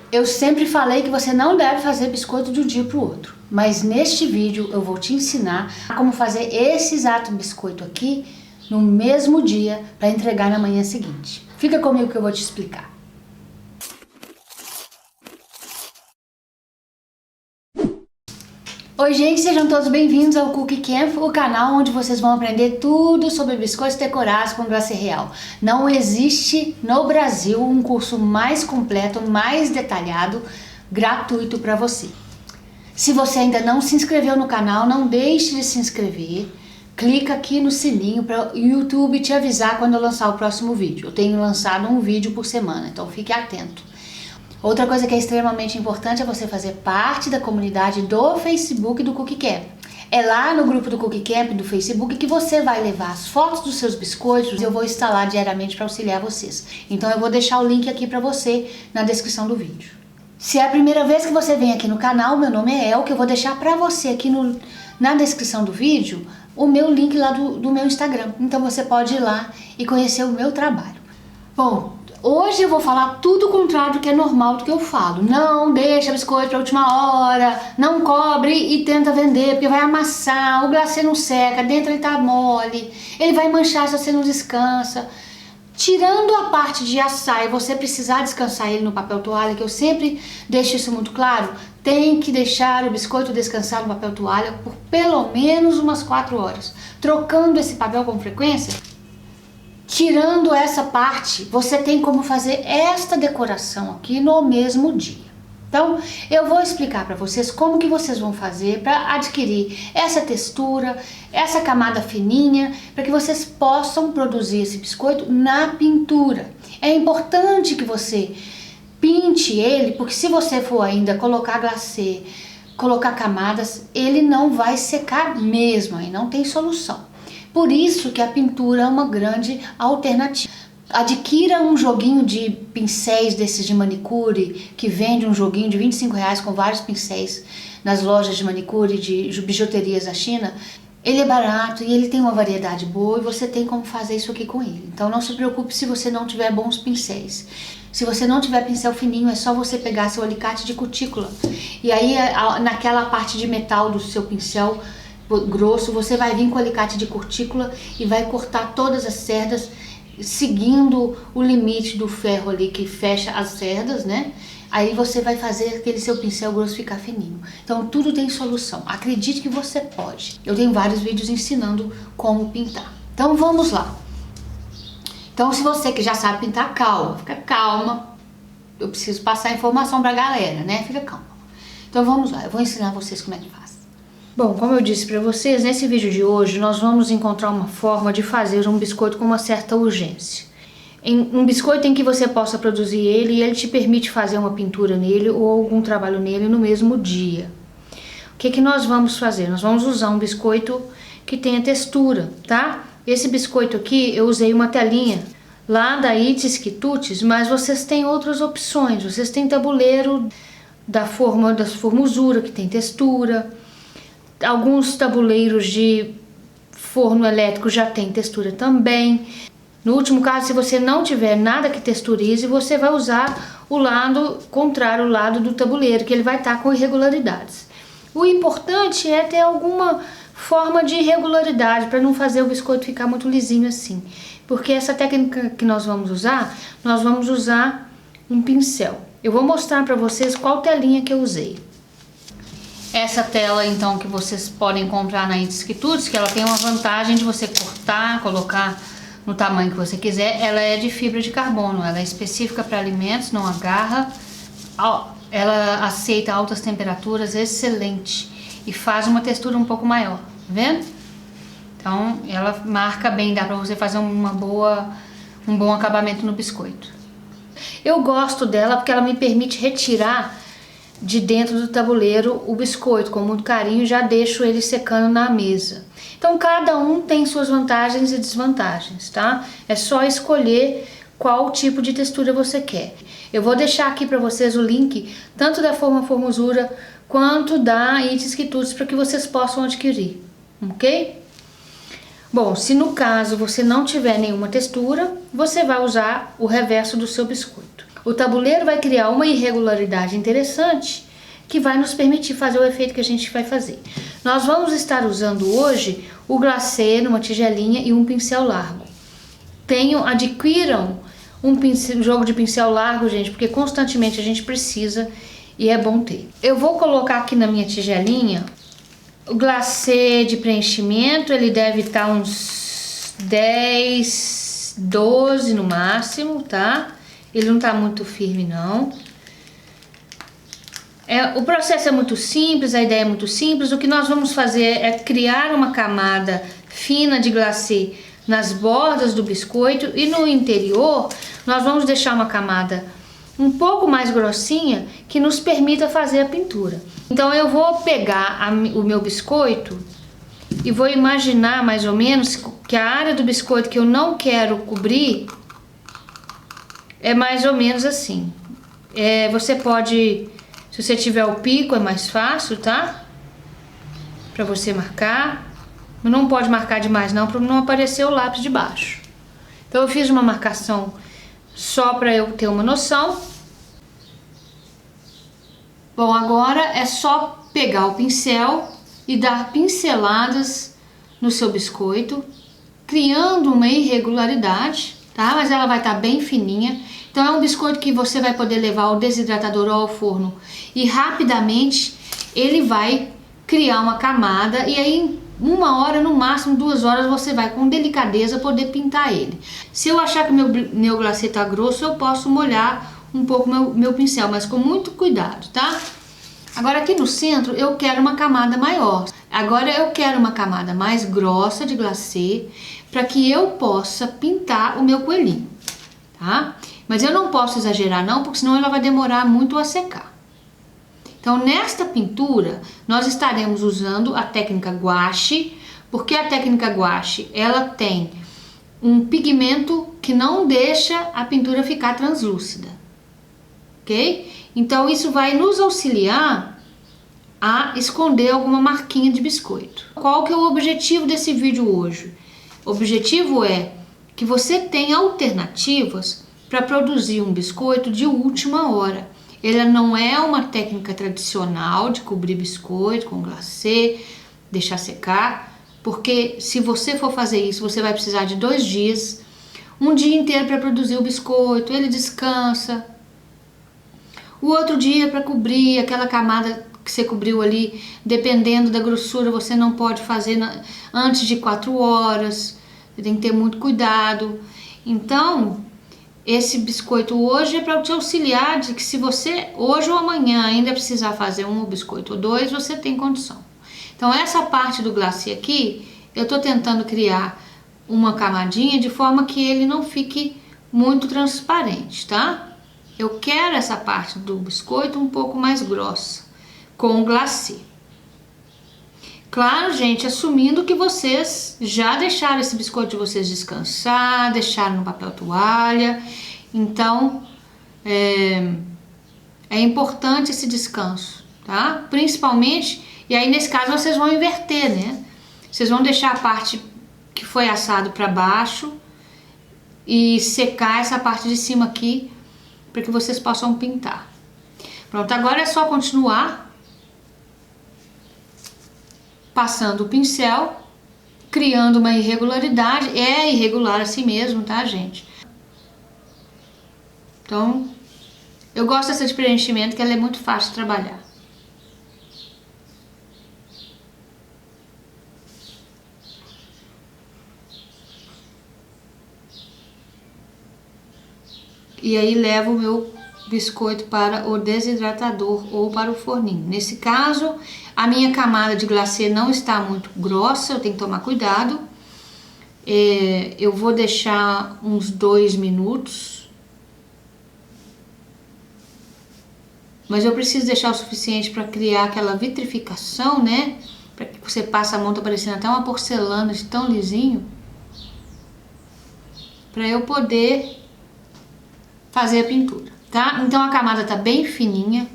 Eu sempre falei que você não deve fazer biscoito de um dia para o outro, mas neste vídeo eu vou te ensinar como fazer esse exato biscoito aqui no mesmo dia para entregar na manhã seguinte. Fica comigo que eu vou te explicar. Oi gente, sejam todos bem-vindos ao Cookie Camp, o canal onde vocês vão aprender tudo sobre biscoitos decorados com glacê real. Não existe no Brasil um curso mais completo, mais detalhado, gratuito para você. Se você ainda não se inscreveu no canal, não deixe de se inscrever. Clica aqui no sininho para o YouTube te avisar quando eu lançar o próximo vídeo. Eu tenho lançado um vídeo por semana, então fique atento. Outra coisa que é extremamente importante é você fazer parte da comunidade do Facebook do Cookie Camp. É lá no grupo do Cookie Camp do Facebook que você vai levar as fotos dos seus biscoitos. Eu vou instalar diariamente para auxiliar vocês. Então eu vou deixar o link aqui para você na descrição do vídeo. Se é a primeira vez que você vem aqui no canal, meu nome é El, que eu vou deixar para você aqui na descrição do vídeo o meu link lá do meu Instagram. Então você pode ir lá e conhecer o meu trabalho. Bom, hoje eu vou falar tudo o contrário do que é normal do que eu falo. Não deixa biscoito para a última hora, não cobre e tenta vender, porque vai amassar, o glacê não seca, dentro ele tá mole, ele vai manchar se você não descansa. Tirando a parte de assar e você precisar descansar ele no papel toalha, que eu sempre deixo isso muito claro, tem que deixar o biscoito descansar no papel toalha por pelo menos umas 4 horas. Trocando esse papel com frequência, tirando essa parte, você tem como fazer esta decoração aqui no mesmo dia. Então, eu vou explicar para vocês como que vocês vão fazer para adquirir essa textura, essa camada fininha, para que vocês possam produzir esse biscoito na pintura. É importante que você pinte ele, porque se você for ainda colocar glacê, colocar camadas, ele não vai secar mesmo, aí não tem solução. Por isso que a pintura é uma grande alternativa. Adquira um joguinho de pincéis desses de manicure, que vende um joguinho de R$25 com vários pincéis nas lojas de manicure, de bijuterias da China. Ele é barato e ele tem uma variedade boa e você tem como fazer isso aqui com ele. Então não se preocupe se você não tiver bons pincéis. Se você não tiver pincel fininho, é só você pegar seu alicate de cutícula. E aí naquela parte de metal do seu pincel grosso, você vai vir com o alicate de cutícula e vai cortar todas as cerdas, seguindo o limite do ferro ali que fecha as cerdas, né? Aí você vai fazer aquele seu pincel grosso ficar fininho. Então tudo tem solução, acredite que você pode. Eu tenho vários vídeos ensinando como pintar. Então vamos lá. Então se você que já sabe pintar, calma, fica calma. Eu preciso passar a informação pra galera, né? Fica calma. Então vamos lá, eu vou ensinar vocês como é que faz. Bom, como eu disse para vocês, nesse vídeo de hoje nós vamos encontrar uma forma de fazer um biscoito com uma certa urgência. Um biscoito em que você possa produzir ele e ele te permite fazer uma pintura nele ou algum trabalho nele no mesmo dia. O que nós vamos fazer? Nós vamos usar um biscoito que tenha textura, tá? Esse biscoito aqui eu usei uma telinha lá da Itis Quitutes, mas vocês têm outras opções. Vocês têm tabuleiro da formosura que tem textura. Alguns tabuleiros de forno elétrico já tem textura também. No último caso, se você não tiver nada que texturize, você vai usar o lado contrário, o lado do tabuleiro, que ele vai estar com irregularidades. O importante é ter alguma forma de irregularidade para não fazer o biscoito ficar muito lisinho assim. Porque essa técnica que nós vamos usar um pincel. Eu vou mostrar para vocês qual telinha que eu usei. Essa tela, então, que vocês podem comprar na Itis Quitutes, que ela tem uma vantagem de você cortar, colocar no tamanho que você quiser. Ela é de fibra de carbono, ela é específica para alimentos, não agarra. Ela aceita altas temperaturas, excelente. E faz uma textura um pouco maior, tá vendo? Então, ela marca bem, dá para você fazer um bom acabamento no biscoito. Eu gosto dela porque ela me permite retirar de dentro do tabuleiro o biscoito com muito carinho, já deixo ele secando na mesa. Então cada um tem suas vantagens e desvantagens, tá? É só escolher qual tipo de textura você quer. Eu vou deixar aqui para vocês o link tanto da formosura quanto da Itis Quitutes para que vocês possam adquirir, ok? Bom, se no caso você não tiver nenhuma textura, você vai usar o reverso do seu biscoito. O tabuleiro vai criar uma irregularidade interessante que vai nos permitir fazer o efeito que a gente vai fazer. Nós vamos estar usando hoje o glacê numa tigelinha e um pincel largo. Adquiram um jogo de pincel largo, gente, porque constantemente a gente precisa e é bom ter. Eu vou colocar aqui na minha tigelinha o glacê de preenchimento, ele deve estar uns 10, 12 no máximo, tá? Ele não tá muito firme não. O processo é muito simples, a ideia é muito simples. O que nós vamos fazer é criar uma camada fina de glacê nas bordas do biscoito e no interior nós vamos deixar uma camada um pouco mais grossinha que nos permita fazer a pintura. Então eu vou pegar o meu biscoito e vou imaginar mais ou menos que a área do biscoito que eu não quero cobrir é mais ou menos assim. Você pode, se você tiver o pico é mais fácil, tá? Pra você marcar. Mas não pode marcar demais não, para não aparecer o lápis de baixo. Então eu fiz uma marcação só para eu ter uma noção. Bom, agora é só pegar o pincel e dar pinceladas no seu biscoito, criando uma irregularidade, tá? Mas ela vai estar bem fininha. Então é um biscoito que você vai poder levar ao desidratador ou ao forno e rapidamente ele vai criar uma camada e aí em 1 hora, no máximo 2 horas, você vai com delicadeza poder pintar ele. Se eu achar que meu glacê tá grosso, eu posso molhar um pouco meu pincel, mas com muito cuidado, tá? Agora aqui no centro eu quero uma camada maior. Agora eu quero uma camada mais grossa de glacê para que eu possa pintar o meu coelhinho, tá? Mas eu não posso exagerar não, porque senão ela vai demorar muito a secar. Então, nesta pintura, nós estaremos usando a técnica gouache, porque a técnica gouache, ela tem um pigmento que não deixa a pintura ficar translúcida, ok? Então, isso vai nos auxiliar a esconder alguma marquinha de biscoito. Qual que é o objetivo desse vídeo hoje? O objetivo é que você tenha alternativas para produzir um biscoito de última hora. Ela não é uma técnica tradicional de cobrir biscoito com glacê, deixar secar, porque se você for fazer isso, você vai precisar de 2 dias, um dia inteiro para produzir o biscoito, ele descansa, o outro dia para cobrir aquela camada que você cobriu ali, dependendo da grossura, você não pode fazer antes de 4 horas, você tem que ter muito cuidado. Então, esse biscoito hoje é para te auxiliar de que se você hoje ou amanhã ainda precisar fazer um biscoito ou 2, você tem condição. Então essa parte do glacê aqui, eu estou tentando criar uma camadinha de forma que ele não fique muito transparente, tá? Eu quero essa parte do biscoito um pouco mais grossa, com o glacê. Claro, gente, assumindo que vocês já deixaram esse biscoito de vocês descansar, deixaram no papel toalha. Então, é importante esse descanso, tá? Principalmente, e aí nesse caso vocês vão inverter, né? Vocês vão deixar a parte que foi assado para baixo e secar essa parte de cima aqui, para que vocês possam pintar. Pronto, agora é só continuar passando o pincel, criando uma irregularidade. É irregular assim mesmo, tá, gente? Então, eu gosto dessa de preenchimento, que ela é muito fácil de trabalhar. E aí levo o meu biscoito para o desidratador ou para o forninho. Nesse caso, a minha camada de glacê não está muito grossa, eu tenho que tomar cuidado. Eu vou deixar uns 2 minutos. Mas eu preciso deixar o suficiente para criar aquela vitrificação, né? Para que você passe a mão, tá parecendo até uma porcelana de tão lisinho. Para eu poder fazer a pintura, tá? Então a camada tá bem fininha.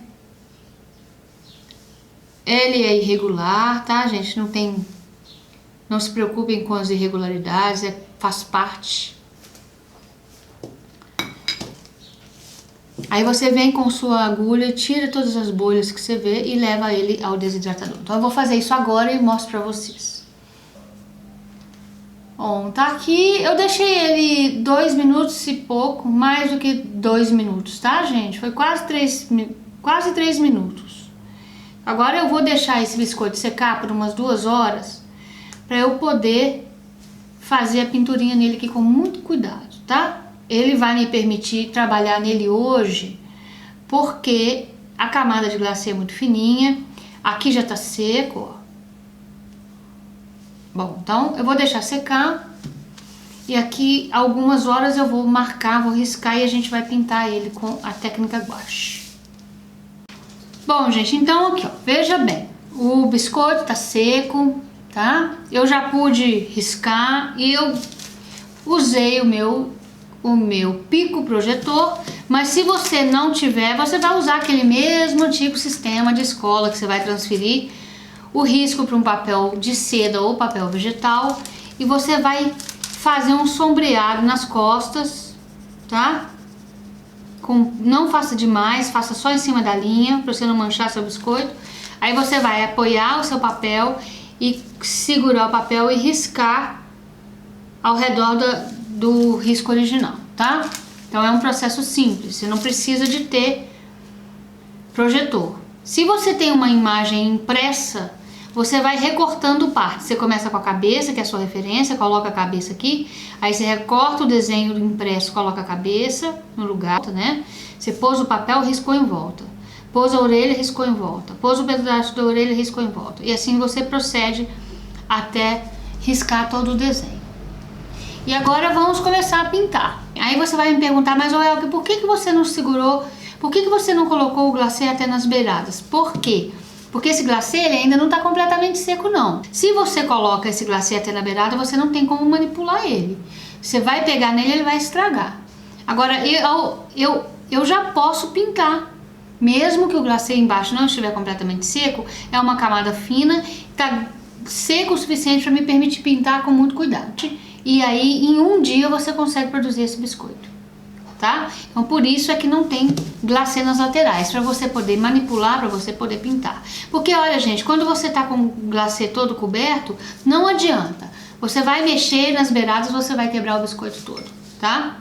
Ele é irregular, tá, gente? Não se preocupem com as irregularidades, faz parte. Aí você vem com sua agulha, tira todas as bolhas que você vê e leva ele ao desidratador. Então eu vou fazer isso agora e mostro pra vocês. Bom, tá aqui, eu deixei ele 2 minutos e pouco, mais do que 2 minutos, tá, gente? Foi quase 3 minutos. Agora eu vou deixar esse biscoito secar por umas 2 horas pra eu poder fazer a pinturinha nele aqui com muito cuidado, tá? Ele vai me permitir trabalhar nele hoje, porque a camada de glacê é muito fininha, aqui já tá seco, ó. Bom, então eu vou deixar secar e aqui algumas horas eu vou marcar, vou riscar e a gente vai pintar ele com a técnica gouache. Bom, gente, então aqui, ó, veja bem, o biscoito tá seco, tá? Eu já pude riscar e eu usei o meu pico projetor, mas se você não tiver, você vai usar aquele mesmo antigo sistema de escola que você vai transferir o risco para um papel de seda ou papel vegetal e você vai fazer um sombreado nas costas, tá? Não faça demais, faça só em cima da linha para você não manchar seu biscoito. Aí você vai apoiar o seu papel e segurar o papel e riscar ao redor do risco original, tá? Então é um processo simples, você não precisa de ter projetor. Se você tem uma imagem impressa, você vai recortando partes. Você começa com a cabeça, que é a sua referência, coloca a cabeça aqui, aí você recorta o desenho do impresso, coloca a cabeça no lugar, né? Você pôs o papel, riscou em volta. Pôs a orelha, riscou em volta. Pôs o pedaço da orelha, riscou em volta. E assim você procede até riscar todo o desenho. E agora vamos começar a pintar. Aí você vai me perguntar, mas Elke, por que você não segurou, por que você não colocou o glacê até nas beiradas? Por quê? Porque esse glacê ele ainda não está completamente seco não. Se você coloca esse glacê até na beirada, você não tem como manipular ele. Você vai pegar nele, ele vai estragar. Agora, eu já posso pintar. Mesmo que o glacê embaixo não estiver completamente seco, é uma camada fina, está seco o suficiente para me permitir pintar com muito cuidado. E aí, em um dia, você consegue produzir esse biscoito. Tá? Então por isso é que não tem glacê nas laterais, para você poder manipular, para você poder pintar. Porque olha, gente, quando você tá com o glacê todo coberto, não adianta. Você vai mexer nas beiradas, você vai quebrar o biscoito todo, tá?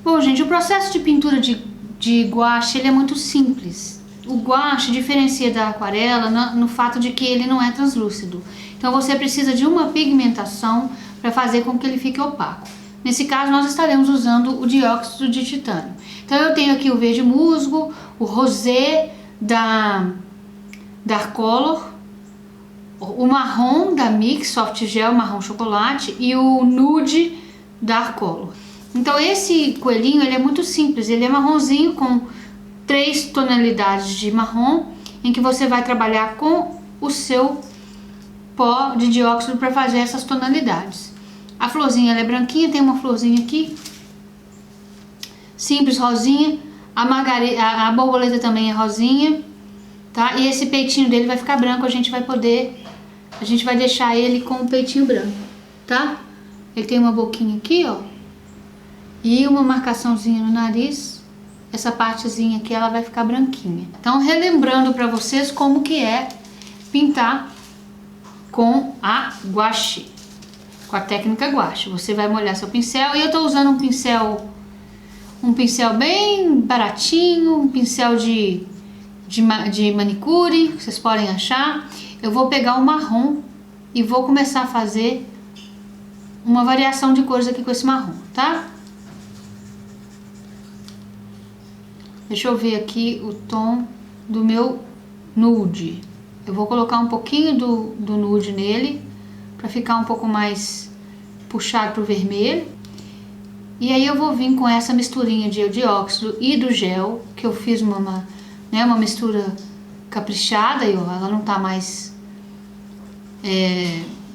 Bom, gente, o processo de pintura de gouache, ele é muito simples. O gouache diferencia da aquarela no fato de que ele não é translúcido. Então você precisa de uma pigmentação para fazer com que ele fique opaco. Nesse caso, nós estaremos usando o dióxido de titânio. Então, eu tenho aqui o verde musgo, o rosé da Dark Color, o marrom da Mix Soft Gel, marrom chocolate, e o nude Dark Color. Então, esse coelhinho, ele é muito simples. Ele é marronzinho com 3 tonalidades de marrom, em que você vai trabalhar com o seu pó de dióxido para fazer essas tonalidades. A florzinha ela é branquinha, tem uma florzinha aqui, simples, rosinha. A borboleta também é rosinha, tá? E esse peitinho dele vai ficar branco, a gente vai deixar ele com o peitinho branco, tá? Ele tem uma boquinha aqui, ó, e uma marcaçãozinha no nariz. Essa partezinha aqui, ela vai ficar branquinha. Então, relembrando pra vocês como que é pintar com a gouache. Com a técnica gouache, você vai molhar seu pincel e eu tô usando um pincel bem baratinho, um pincel de manicure, vocês podem achar. Eu vou pegar o marrom e vou começar a fazer uma variação de cores aqui com esse marrom, tá? Deixa eu ver aqui o tom do meu nude. Eu vou colocar um pouquinho do nude nele, para ficar um pouco mais puxado pro vermelho. E aí eu vou vir com essa misturinha de dióxido e do gel, que eu fiz uma mistura caprichada, e ó, ela não tá mais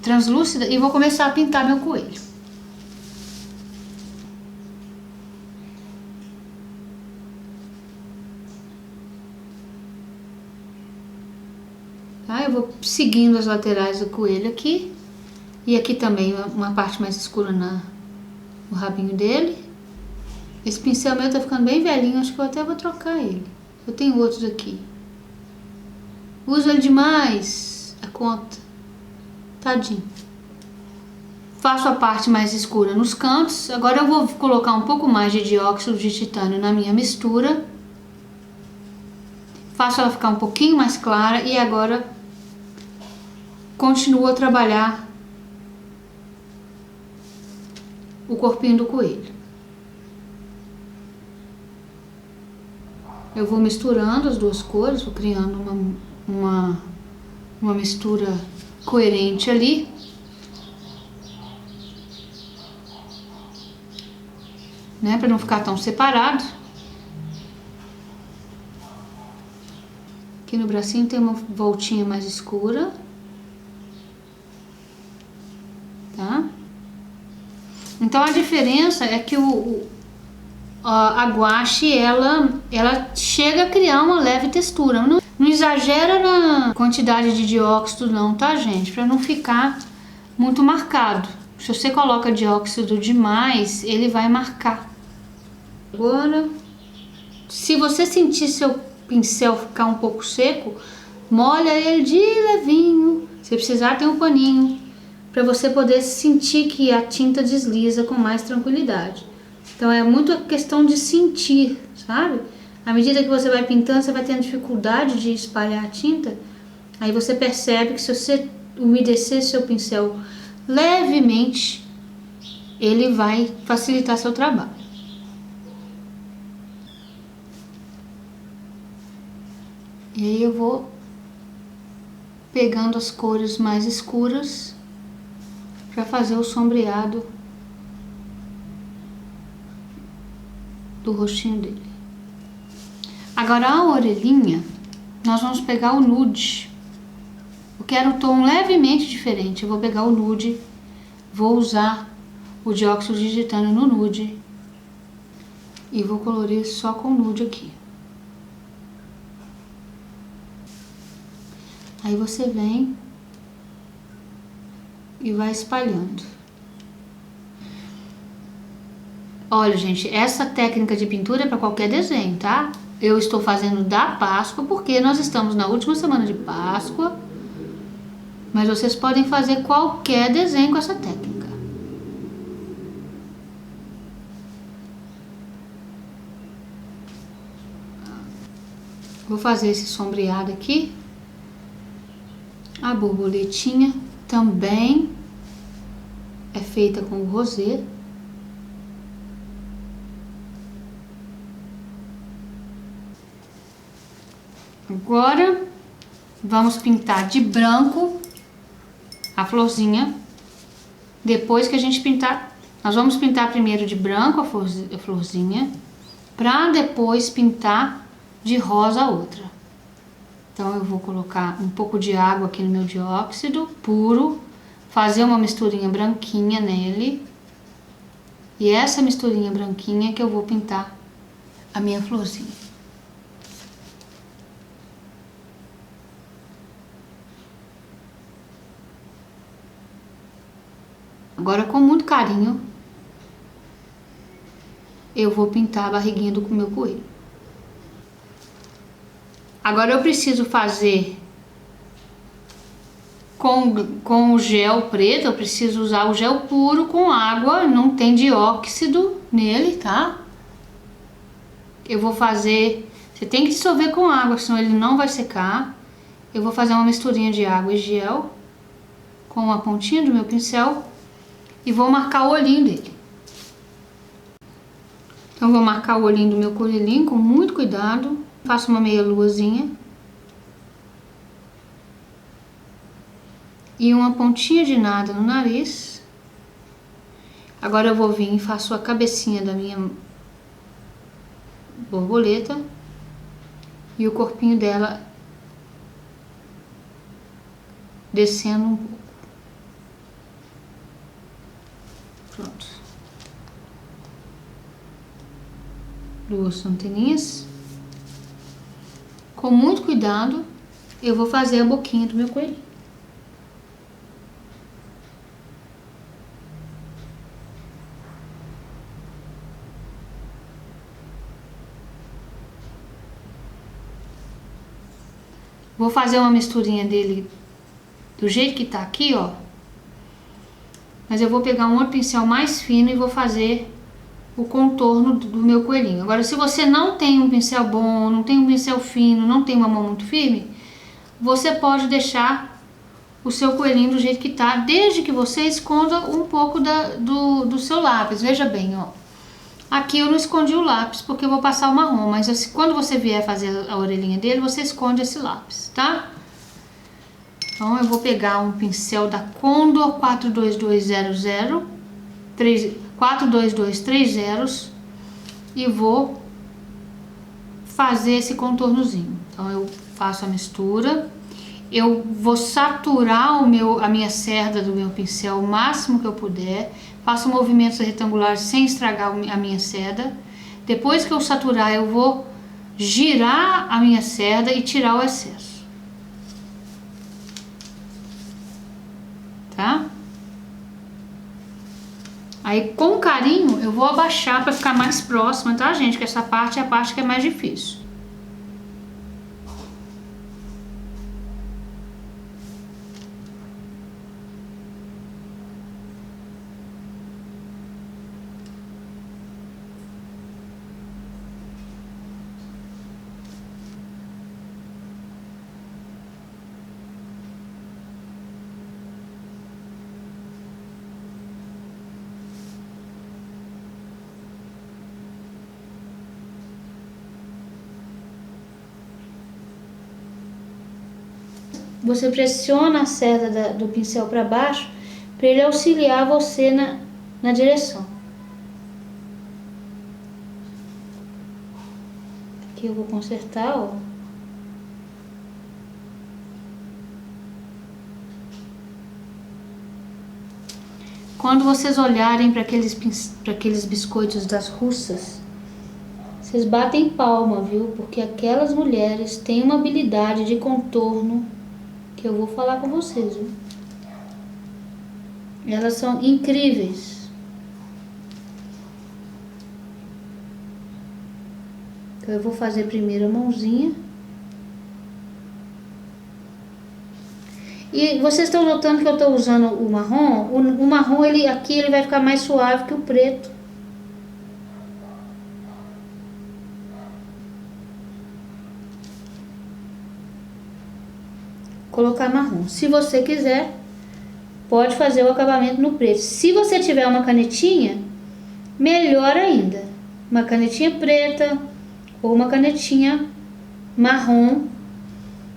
translúcida, e vou começar a pintar meu coelho. Tá? Eu vou seguindo as laterais do coelho aqui. E aqui também uma parte mais escura no rabinho dele. Esse pincel meu tá ficando bem velhinho, acho que eu até vou trocar ele. Eu tenho outros aqui. Uso ele demais, a conta. Tadinho. Faço a parte mais escura nos cantos. Agora eu vou colocar um pouco mais de dióxido de titânio na minha mistura. Faço ela ficar um pouquinho mais clara e agora continuo a trabalhar o corpinho do coelho. Eu vou misturando as duas cores, vou criando uma mistura coerente ali. Né, para não ficar tão separado. Aqui no bracinho tem uma voltinha mais escura. Tá? Então a diferença é que a guache, ela chega a criar uma leve textura. Não exagera na quantidade de dióxido não, tá, gente? Para não ficar muito marcado. Se você coloca dióxido demais, ele vai marcar. Agora, se você sentir seu pincel ficar um pouco seco, molha ele de levinho. Se precisar, tem um paninho para você poder sentir que a tinta desliza com mais tranquilidade. Então é muito a questão de sentir, sabe? À medida que você vai pintando, você vai tendo dificuldade de espalhar a tinta. Aí você percebe que se você umedecer seu pincel levemente, ele vai facilitar seu trabalho. E aí eu vou pegando as cores mais escuras para fazer o sombreado do rostinho dele. Agora a orelhinha, nós vamos pegar o nude. Eu quero um tom levemente diferente. Eu vou pegar o nude, vou usar o dióxido de titânio no nude e vou colorir só com nude aqui. Aí você vem e vai espalhando. Olha, gente, essa técnica de pintura é para qualquer desenho, tá? Eu estou fazendo da Páscoa porque nós estamos na última semana de Páscoa, mas vocês podem fazer qualquer desenho com essa técnica. Vou fazer esse sombreado aqui. A borboletinha também é feita com o rosé. Agora vamos pintar de branco a florzinha. Depois que a gente pintar, nós vamos pintar primeiro de branco a florzinha, para depois pintar de rosa a outra. Então eu vou colocar um pouco de água aqui no meu dióxido puro, fazer uma misturinha branquinha nele. E essa misturinha branquinha que eu vou pintar a minha florzinha. Agora, com muito carinho, eu vou pintar a barriguinha do meu coelho. Agora eu preciso fazer com o gel preto, eu preciso usar o gel puro com água, não tem dióxido nele, tá? Eu vou fazer, você tem que dissolver com água, senão ele não vai secar. Eu vou fazer uma misturinha de água e gel com a pontinha do meu pincel e vou marcar o olhinho dele. Então vou marcar o olhinho do meu coelhinho com muito cuidado. Faço uma meia luazinha. E uma pontinha de nada no nariz. Agora eu vou vir e faço a cabecinha da minha borboleta. E o corpinho dela descendo um pouco. Pronto. Duas anteninhas. Com muito cuidado, eu vou fazer a boquinha do meu coelho. Vou fazer uma misturinha dele do jeito que tá aqui, ó. Mas eu vou pegar um outro pincel mais fino e vou fazer o contorno do meu coelhinho. Agora, se você não tem um pincel bom, não tem um pincel fino, não tem uma mão muito firme, você pode deixar o seu coelhinho do jeito que tá, desde que você esconda um pouco do seu lápis. Veja bem, ó. Aqui eu não escondi o lápis porque eu vou passar o marrom, mas quando você vier fazer a orelhinha dele, você esconde esse lápis, tá? Então eu vou pegar um pincel da Condor 42200, 42230 e vou fazer esse contornozinho. Então eu faço a mistura, eu vou saturar a minha cerda do meu pincel o máximo que eu puder, faço movimentos retangulares sem estragar a minha cerda. Depois que eu saturar, eu vou girar a minha cerda e tirar o excesso. Tá? Aí com carinho eu vou abaixar para ficar mais próxima, tá, gente? Que essa parte é a parte que é mais difícil. Você pressiona a cerda do pincel para baixo para ele auxiliar você na direção. Aqui eu vou consertar, ó. Quando vocês olharem para aqueles biscoitos das russas, vocês batem palma, viu? Porque aquelas mulheres têm uma habilidade de contorno que eu vou falar com vocês, viu? Elas são incríveis. Então eu vou fazer primeiro a mãozinha. E vocês estão notando que eu estou usando o marrom? O marrom, aqui ele vai ficar mais suave que o preto. Colocar marrom. Se você quiser, pode fazer o acabamento no preto. Se você tiver uma canetinha, melhor ainda. Uma canetinha preta ou uma canetinha marrom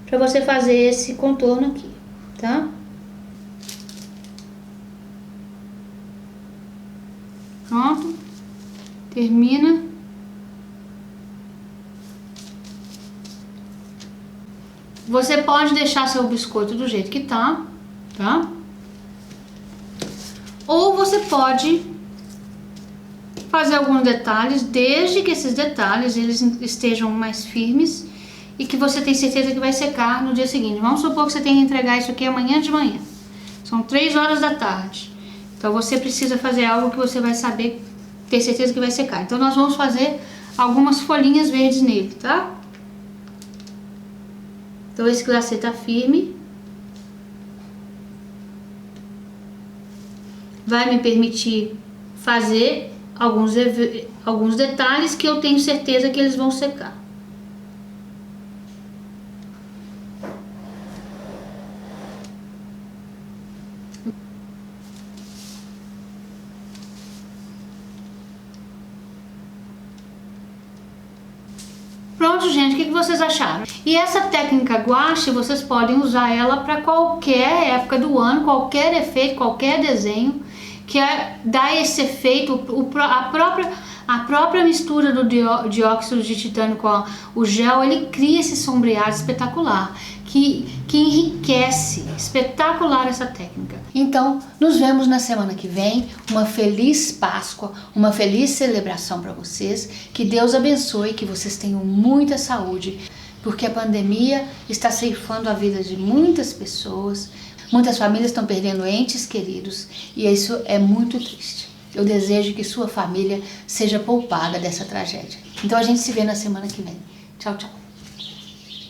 para você fazer esse contorno aqui, tá? Pronto. Termina. Você pode deixar seu biscoito do jeito que tá? Ou você pode fazer alguns detalhes, desde que esses detalhes eles estejam mais firmes e que você tem certeza que vai secar no dia seguinte. Vamos supor que você tem que entregar isso aqui amanhã de manhã. São 3 horas da tarde. Então você precisa fazer algo que você vai saber, ter certeza que vai secar. Então nós vamos fazer algumas folhinhas verdes nele, tá? Então esse glacê tá firme. Vai me permitir fazer alguns detalhes que eu tenho certeza que eles vão secar. Pronto, gente, o que vocês acharam? E essa técnica gouache, vocês podem usar ela para qualquer época do ano, qualquer efeito, qualquer desenho, que dá esse efeito, a própria mistura do dióxido de titânio com o gel, ele cria esse sombreado espetacular, que enriquece, espetacular essa técnica. Então, nos vemos na semana que vem. Uma feliz Páscoa, uma feliz celebração para vocês. Que Deus abençoe, que vocês tenham muita saúde, porque a pandemia está ceifando a vida de muitas pessoas. Muitas famílias estão perdendo entes queridos e isso é muito triste. Eu desejo que sua família seja poupada dessa tragédia. Então a gente se vê na semana que vem. Tchau, tchau.